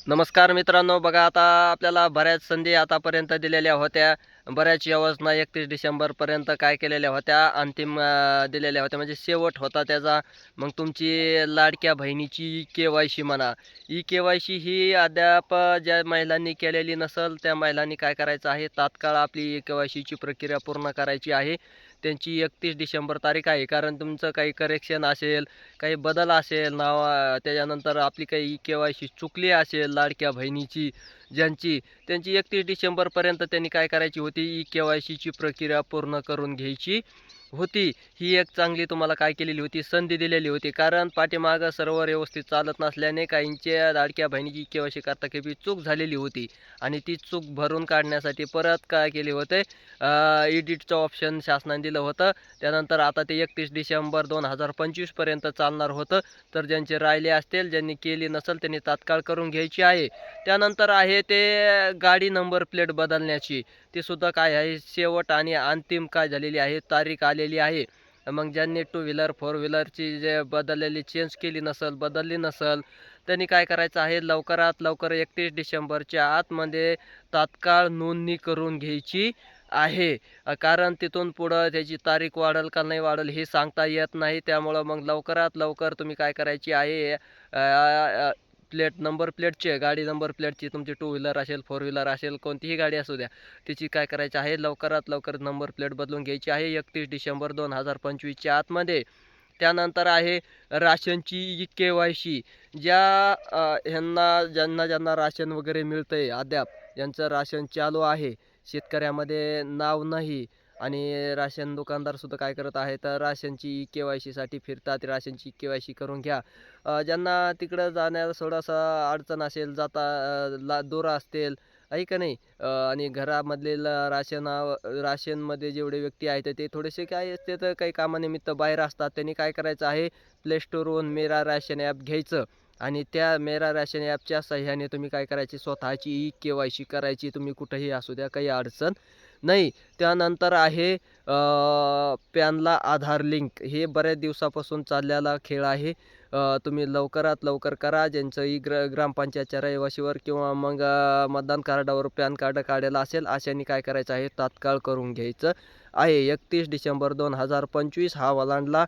नमस्कार मित्रांनो, बघा आता आपल्याला बऱ्याच संधी आतापर्यंत दिलेल्या होत्या. बऱ्याच योजना 31 डिसेंबरपर्यंत काय केलेल्या होत्या, अंतिम दिलेल्या होत्या, म्हणजे शेवट होता त्याचा. मग तुमची लाडक्या बहिणीची ई-के-वाय-सी म्हणा. ई-के-वाय-सी ही अद्याप ज्या महिलांनी केलेली नसेल त्या महिलांनी काय करायचं आहे, तात्काळ आपली ई-के-वाय-सीची प्रक्रिया पूर्ण करायची आहे. त्यांची 31 डिसेंबर तारीख आहे. कारण तुमचं काही करेक्शन असेल, काही बदल असेल त्याच्यानंतर आपली काही ई-के-वाय-सी चुकली असेल लाडक्या बहिणीची ज्यांची, त्यांची 31 डिसेंबरपर्यंत त्यांनी काय करायची होती, ई-के-वाय-सीची प्रक्रिया पूर्ण करून घ्यायची होती. ही एक चांगली तुम्हाला काय केलेली होती, संधी दिलेली होती. कारण पाठीमागं सर्व व्यवस्थित चालत नसल्याने काहींच्या लाडक्या बहिणीची ई-के-वाय-सी करता काही चूक झालेली होती आणि ती चूक भरून काढण्यासाठी परत काय केले होते, एडिटचं ऑप्शन शासनाने दिलं होतं. त्यानंतर आता ते 31 डिसेंबर 2025पर्यंत चालणार होतं. तर ज्यांचे राहिले असतील, ज्यांनी केली नसेल त्यांनी तात्काळ करून घ्यायची आहे. त्यानंतर आहे ते गाडी नंबर प्लेट बदलण्याची. ती सुद्धा काय आहे, शेवट आणि अंतिम काय झालेली आहे, तारीख आलेली आहे. मग ज्यांनी टू व्हीलर, फोर व्हीलरची जे चेंज केली नसेल, बदलली नसेल, त्यांनी काय करायचं आहे, लवकरात लवकर 31 डिसेंबरच्या आतमध्ये तात्काळ नोंदणी करून घ्यायची आहे. कारण तिथून पुढं त्याची तारीख वाढेल का नाही वाढेल हे सांगता येत नाही. त्यामुळं मग लवकरात लवकर तुम्ही काय करायची आहे, नंबर प्लेटचे, गाडी नंबर प्लेटची, तुमची टू व्हीलर असेल, फोर व्हीलर असेल, कोणतीही गाडी असू द्या, तिची काय करायची आहे, लवकरात लवकर नंबर प्लेट बदलून घ्यायची आहे 31 डिसेंबर 2025च्या आतमध्ये. त्यानंतर आहे राशनची ई-के-वाय-सी. ज्यांना राशन वगैरे मिळतंय अद्याप, ज्यांचं राशन चालू आहे, शेतकऱ्यामध्ये नाव नाही आणि राशन दुकानदारसुद्धा काय करत आहे, तर राशनची ई-के-वाय-सीसाठी फिरतात. राशनची ई-के-वाय-सी करून घ्या. ज्यांना तिकडं जाण्याला थोडासा अडचण असेल, दूर असतील, आहे का नाही, आणि घरामधले राशनमध्ये जेवढे व्यक्ती आहेत ते थोडेसे काय असते, तर काही कामानिमित्त बाहेर असतात. त्यांनी काय करायचं आहे, प्ले स्टोअरवरून मेरा राशन ॲप घ्यायचं आणि त्या मेरा राशन ॲपच्या सहाय्याने तुम्ही काय करायची, स्वतःची ई-के-वाय-सी करायची. तुम्ही कुठंही असू द्या, काही अडचण नाही. त्यानंतर आहे पॅनला आधार लिंक. हे बऱ्याच दिवसापासून चाललेला खेळ आहे. तुम्ही लवकरात लवकर करा. ज्यांचं ग्रामपंचायतच्या रहिवासीवर किंवा मग मतदान कार्डावर पॅन कार्ड काढलेलं असेल, अशाने काय करायचं आहे, तात्काळ करून घ्यायचं आहे. 31 डिसेंबर 2025 हा ओलांडला.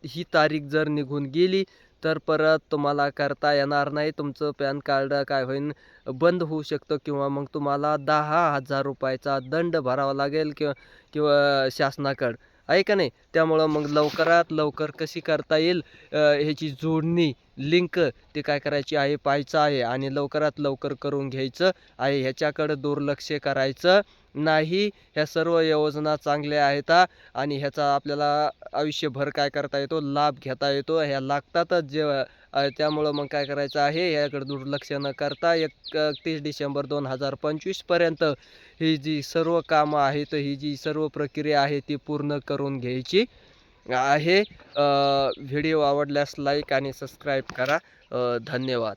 ही तारीख जर निघून गेली तर परत तुम्हाला करता येणार नाही. तुमचं पॅन कार्ड काय होईल, बंद होऊ शकतं किंवा मग तुम्हाला 10,000 रुपयाचा दंड भरावा लागेल किंवा किंवा शासनाकडं, आहे का नाही. त्यामुळं मग लवकरात लवकर कशी करता येईल, ह्याची जोडणी, लिंक ते काय करायची आहे, पाहायचं आहे आणि लवकरात लवकर करून घ्यायचं आहे. ह्याच्याकडं दुर्लक्ष करायचं नाही. ह्या सर्व योजना चांगल्या आहेत आणि ह्याचा आपल्याला आयुष्यभर काय करता येतो, लाभ घेता येतो. ह्या लागतातच त्यामुळं मग काय करायचं आहे, याकडे दुर्लक्ष न करता 31 डिसेंबर 2025पर्यंत ही जी सर्व कामं आहेत, ही जी सर्व प्रक्रिया आहे ती पूर्ण करून घ्यायची आहे. व्हिडिओ आवडल्यास लाईक आणि सबस्क्राईब करा. धन्यवाद.